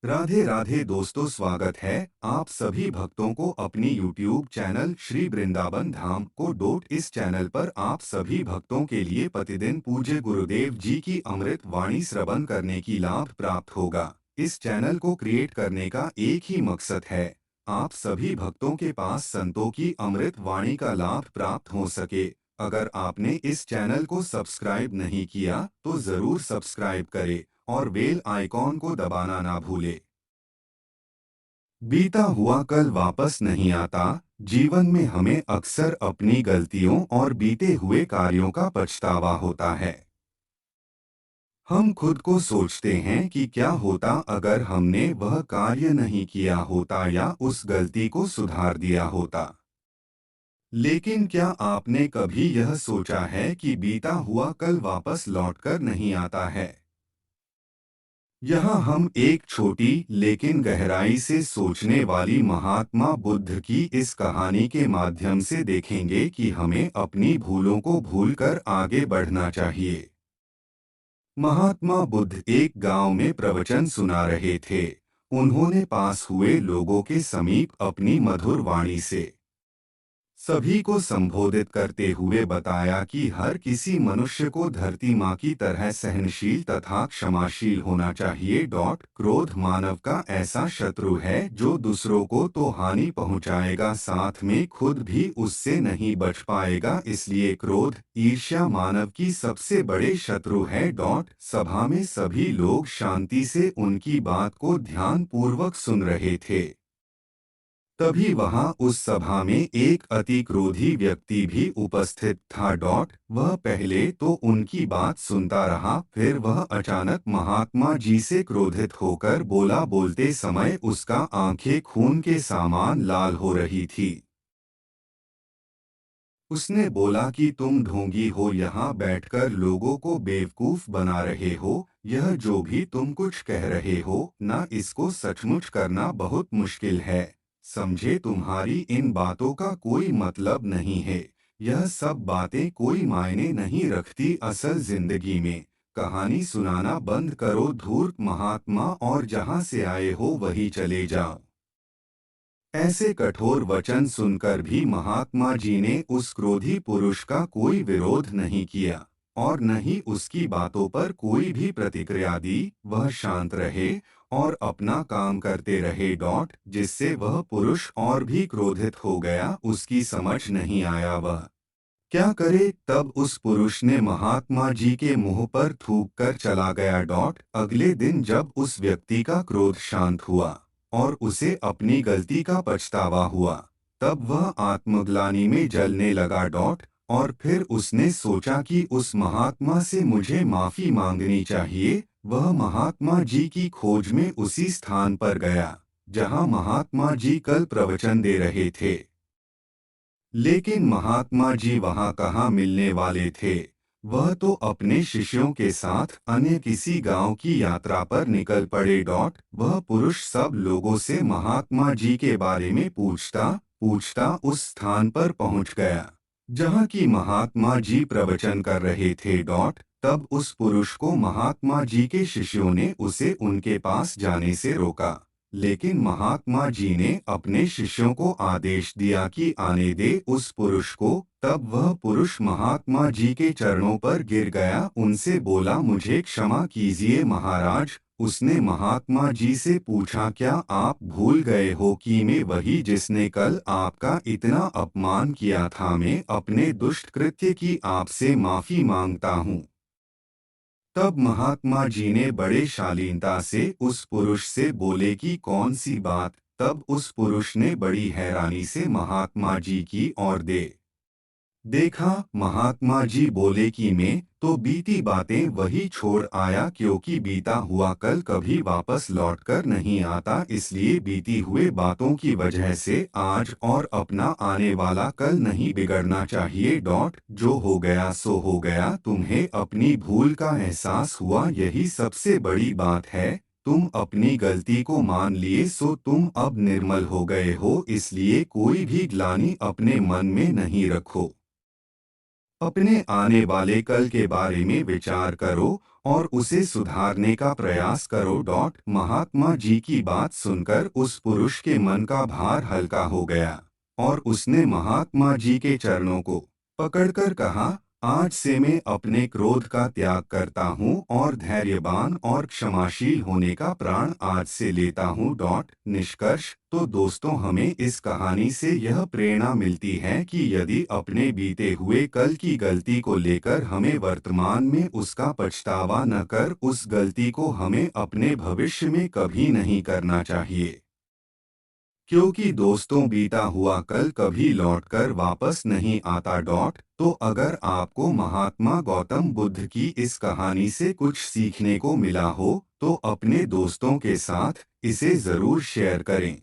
राधे राधे दोस्तों, स्वागत है आप सभी भक्तों को अपनी YouTube चैनल श्री वृंदावन धाम को डोट। इस चैनल पर आप सभी भक्तों के लिए प्रतिदिन पूज्य गुरुदेव जी की अमृत वाणी श्रवण करने की लाभ प्राप्त होगा। इस चैनल को क्रिएट करने का एक ही मकसद है, आप सभी भक्तों के पास संतों की अमृत वाणी का लाभ प्राप्त हो सके। अगर आपने इस चैनल को सब्सक्राइब नहीं किया तो जरूर सब्सक्राइब करें और बेल आइकॉन को दबाना ना भूले। बीता हुआ कल वापस नहीं आता। जीवन में हमें अक्सर अपनी गलतियों और बीते हुए कार्यों का पछतावा होता है। हम खुद को सोचते हैं कि क्या होता अगर हमने वह कार्य नहीं किया होता या उस गलती को सुधार दिया होता। लेकिन क्या आपने कभी यह सोचा है कि बीता हुआ कल वापस लौटकर नहीं आता है। यहाँ हम एक छोटी लेकिन गहराई से सोचने वाली महात्मा बुद्ध की इस कहानी के माध्यम से देखेंगे कि हमें अपनी भूलों को भूलकर आगे बढ़ना चाहिए। महात्मा बुद्ध एक गांव में प्रवचन सुना रहे थे। उन्होंने पास हुए लोगों के समीप अपनी मधुर वाणी से सभी को संबोधित करते हुए बताया कि हर किसी मनुष्य को धरती माँ की तरह सहनशील तथा क्षमाशील होना चाहिए। क्रोध मानव का ऐसा शत्रु है जो दूसरों को तो हानि पहुँचाएगा, साथ में खुद भी उससे नहीं बच पाएगा। इसलिए क्रोध ईर्ष्या मानव की सबसे बड़े शत्रु है। सभा में सभी लोग शांति से उनकी बात को ध्यान पूर्वक सुन रहे थे। तभी वहां उस सभा में एक अति क्रोधी व्यक्ति भी उपस्थित था। वह पहले तो उनकी बात सुनता रहा, फिर वह अचानक महात्मा जी से क्रोधित होकर बोला। बोलते समय उसका आंखें खून के समान लाल हो रही थी। उसने बोला कि तुम ढोंगी हो, यहाँ बैठकर लोगों को बेवकूफ बना रहे हो। यह जो भी तुम कुछ कह रहे हो ना, इसको सचमुच करना बहुत मुश्किल है। समझे, तुम्हारी इन बातों का कोई मतलब नहीं है। यह सब बातें कोई मायने नहीं रखती असल जिंदगी में। कहानी सुनाना बंद करो धूर्त महात्मा, और जहाँ से आए हो वहीं चले जाओ। ऐसे कठोर वचन सुनकर भी महात्मा जी ने उस क्रोधी पुरुष का कोई विरोध नहीं किया और न ही उसकी बातों पर कोई भी प्रतिक्रिया दी। वह शांत रहे और अपना काम करते रहे। जिससे वह पुरुष और भी क्रोधित हो गया। उसकी समझ नहीं आया वह क्या करे। तब उस पुरुष ने महात्मा जी के मुंह पर थूक कर चला गया। अगले दिन जब उस व्यक्ति का क्रोध शांत हुआ और उसे अपनी गलती का पछतावा हुआ, तब वह आत्मग्लानि में जलने लगा। और फिर उसने सोचा कि उस महात्मा से मुझे माफी मांगनी चाहिए। वह महात्मा जी की खोज में उसी स्थान पर गया जहां महात्मा जी कल प्रवचन दे रहे थे। लेकिन महात्मा जी वहां कहाँ मिलने वाले थे। वह तो अपने शिष्यों के साथ अन्य किसी गांव की यात्रा पर निकल पड़े। वह पुरुष सब लोगों से महात्मा जी के बारे में पूछता पूछता उस स्थान पर पहुंच गया जहां की महात्मा जी प्रवचन कर रहे थे। तब उस पुरुष को महात्मा जी के शिष्यों ने उसे उनके पास जाने से रोका, लेकिन महात्मा जी ने अपने शिष्यों को आदेश दिया कि आने दे उस पुरुष को। तब वह पुरुष महात्मा जी के चरणों पर गिर गया, उनसे बोला, मुझे क्षमा कीजिए महाराज। उसने महात्मा जी से पूछा, क्या आप भूल गए हो कि मैं वही जिसने कल आपका इतना अपमान किया था। मैं अपने दुष्ट कृत्य की आपसे माफी मांगता हूँ। तब महात्मा जी ने बड़े शालीनता से उस पुरुष से बोले कि कौन सी बात। तब उस पुरुष ने बड़ी हैरानी से महात्मा जी की ओर देखा। महात्मा जी बोले कि मैं तो बीती बातें वही छोड़ आया, क्योंकि बीता हुआ कल कभी वापस लौटकर नहीं आता। इसलिए बीती हुए बातों की वजह से आज और अपना आने वाला कल नहीं बिगड़ना चाहिए। जो हो गया सो हो गया। तुम्हें अपनी भूल का एहसास हुआ, यही सबसे बड़ी बात है। तुम अपनी गलती को मान लिए सो तुम अब निर्मल हो गए हो। इसलिए कोई भी ग्लानि अपने मन में नहीं रखो। अपने आने वाले कल के बारे में विचार करो और उसे सुधारने का प्रयास करो। महात्मा जी की बात सुनकर उस पुरुष के मन का भार हल्का हो गया और उसने महात्मा जी के चरणों को पकड़कर कहा, आज से मैं अपने क्रोध का त्याग करता हूँ और धैर्यवान और क्षमाशील होने का प्रण आज से लेता हूँ। निष्कर्ष तो दोस्तों, हमें इस कहानी से यह प्रेरणा मिलती है कि यदि अपने बीते हुए कल की गलती को लेकर हमें वर्तमान में उसका पछतावा न कर, उस गलती को हमें अपने भविष्य में कभी नहीं करना चाहिए। क्योंकि दोस्तों, बीता हुआ कल कभी लौटकर वापस नहीं आता। तो अगर आपको महात्मा गौतम बुद्ध की इस कहानी से कुछ सीखने को मिला हो तो अपने दोस्तों के साथ इसे जरूर शेयर करें।